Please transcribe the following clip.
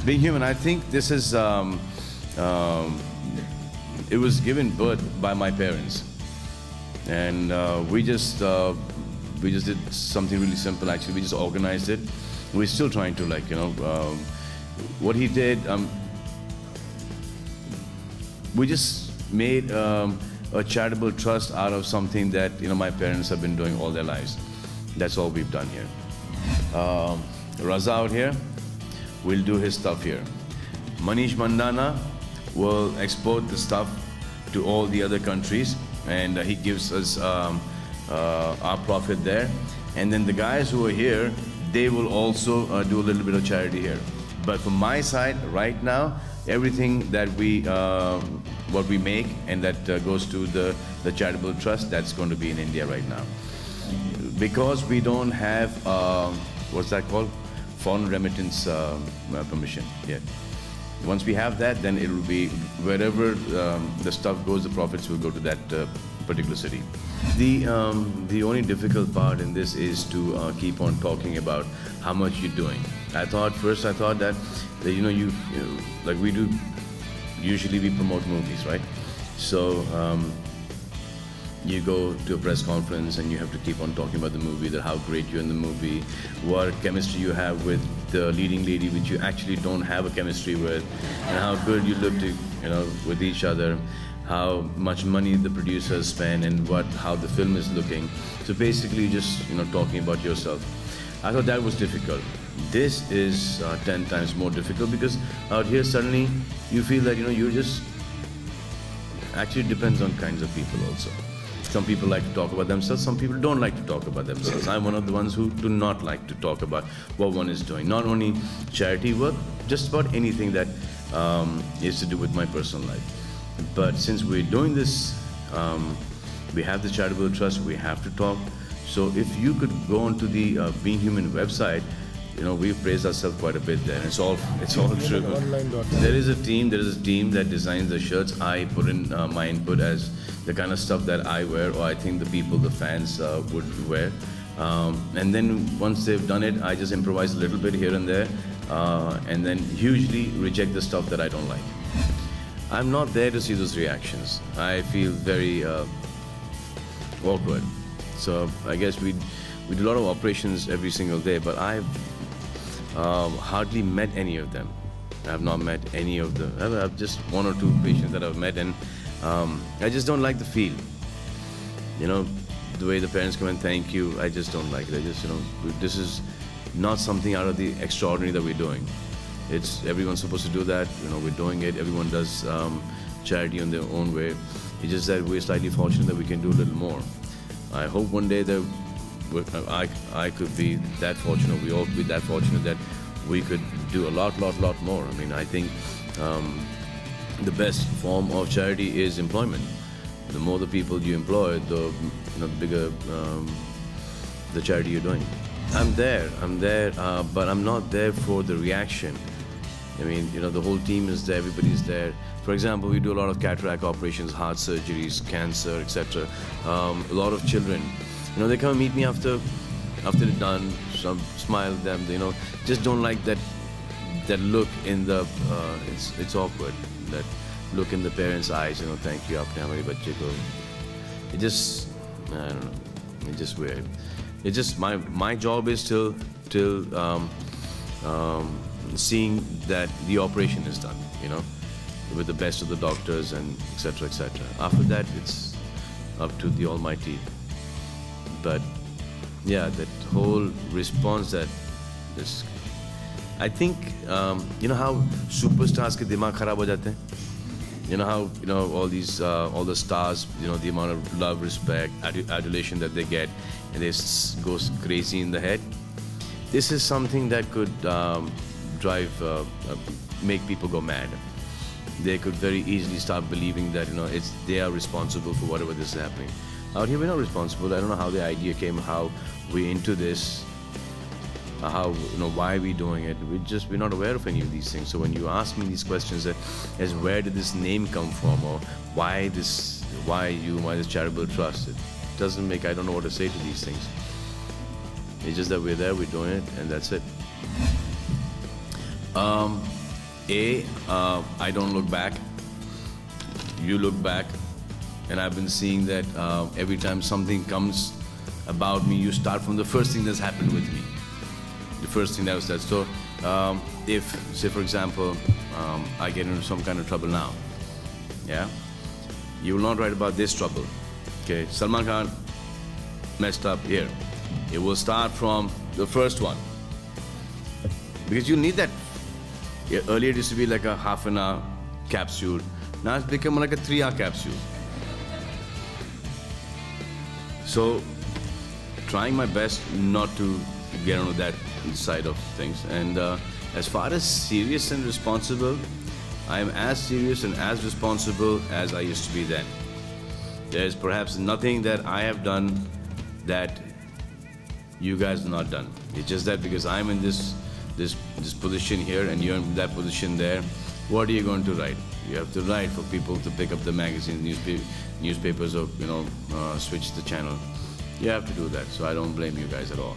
Being human, I think this is, it was given birth by my parents. And we just did something really simple, actually. We just organized it. We're still trying to, like, you know, what he did, we just made a charitable trust out of something that, you know, my parents have been doing all their lives. That's all we've done here. Raza out here will do his stuff here. Manish Mandana will export the stuff to all the other countries, and he gives us our profit there. And then the guys who are here, they will also do a little bit of charity here. But from my side, right now, everything that what we make and that goes to the charitable trust, that's going to be in India right now. Because we don't have, what's that called? Foreign remittance permission yet. Once we have that, then it will be wherever the stuff goes, the profits will go to that particular city. The only difficult part in this is to keep on talking about how much you're doing. First I thought that you know, like we do, usually we promote movies, right? So you go to a press conference and you have to keep on talking about the movie, that how great you're in the movie, what chemistry you have with the leading lady, which you actually don't have a chemistry with, and how good you look to, you know, with each other, how much money the producers spend, and how the film is looking. So basically just, you know, talking about yourself. I thought that was difficult. This is 10 times more difficult, because out here suddenly you feel that, you know, you're just, actually it depends on kinds of people also. Some people like to talk about themselves, some people don't like to talk about themselves. I'm one of the ones who do not like to talk about what one is doing. Not only charity work, just about anything that is to do with my personal life. But since we're doing this, we have the charitable trust, we have to talk. So if you could go onto the Being Human website, you know, we've praised ourselves quite a bit there. It's all true. There is a team that designs the shirts. I put in my input as the kind of stuff that I wear, or I think the people, the fans would wear. And then once they've done it, I just improvise a little bit here and there, and then usually reject the stuff that I don't like. I'm not there to see those reactions. I feel very awkward. So I guess we do a lot of operations every single day, but I've hardly met any of them. I have not met any of them. I have just one or two patients that I've met, and I just don't like the feel. You know, the way the parents come and thank you, I just don't like it. I just, you know, this is not something out of the extraordinary that we're doing. Everyone's supposed to do that. You know, we're doing it. Everyone does charity in their own way. It's just that we're slightly fortunate that we can do a little more. I hope one day that I could be that fortunate, we all could be that fortunate that we could do a lot more. I mean, I think the best form of charity is employment. The more the people you employ, the bigger the charity you're doing. I'm there, but I'm not there for the reaction. I mean, you know, the whole team is there, everybody's there. For example, we do a lot of cataract operations, heart surgeries, cancer, etc. A lot of children, you know, they come and meet me after they're done, smile at them, you know, just don't like that look in the, it's awkward, that look in the parents' eyes, you know, thank you, aapne hamare bacche ko. It just, I don't know, it's just weird. It's just, my job is till seeing that the operation is done, you know, with the best of the doctors and etc., etc. After that, it's up to the Almighty. But yeah, that whole response that is, I think, you know how superstars ke dimag kharab ho jate hain? You know how, you know, all the stars, you know, the amount of love, respect, adulation that they get, and they go crazy in the head. This is something that could make people go mad. They could very easily start believing that, you know, they are responsible for whatever this is happening. Out here, we're not responsible. I don't know how the idea came, how we're into this, how, you know, why are we doing it. We're not aware of any of these things. So when you ask me these questions as where did this name come from, or why this charitable trust, it doesn't make, I don't know what to say to these things. It's just that we're there, we're doing it, and that's it. I don't look back. You look back, and I've been seeing that every time something comes about me, you start from the first thing that's happened with me. The first thing that was that. So if, say for example, I get into some kind of trouble now, yeah, you will not write about this trouble. Okay, Salman Khan messed up here. It will start from the first one. Because you need that. Yeah, earlier it used to be like a half an hour capsule. Now it's become like a 3-hour capsule. So, trying my best not to get onto that side of things. And as far as serious and responsible, I am as serious and as responsible as I used to be then. There's perhaps nothing that I have done that you guys have not done. It's just that because I'm in this position here and you're in that position there, what are you going to write? You have to write for people to pick up the magazines, newspapers, or switch the channel. You have to do that. So I don't blame you guys at all.